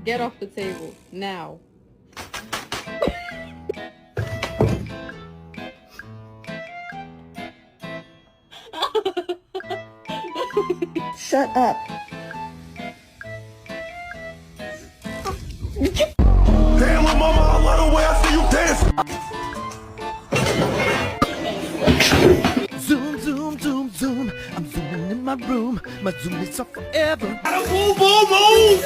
Get off the table, now. Shut up. Damn, my mama, I love the way I see you dancing. Zoom, zoom, zoom, zoom. I'm zooming in my room. My zoom is up forever. Move, move, move!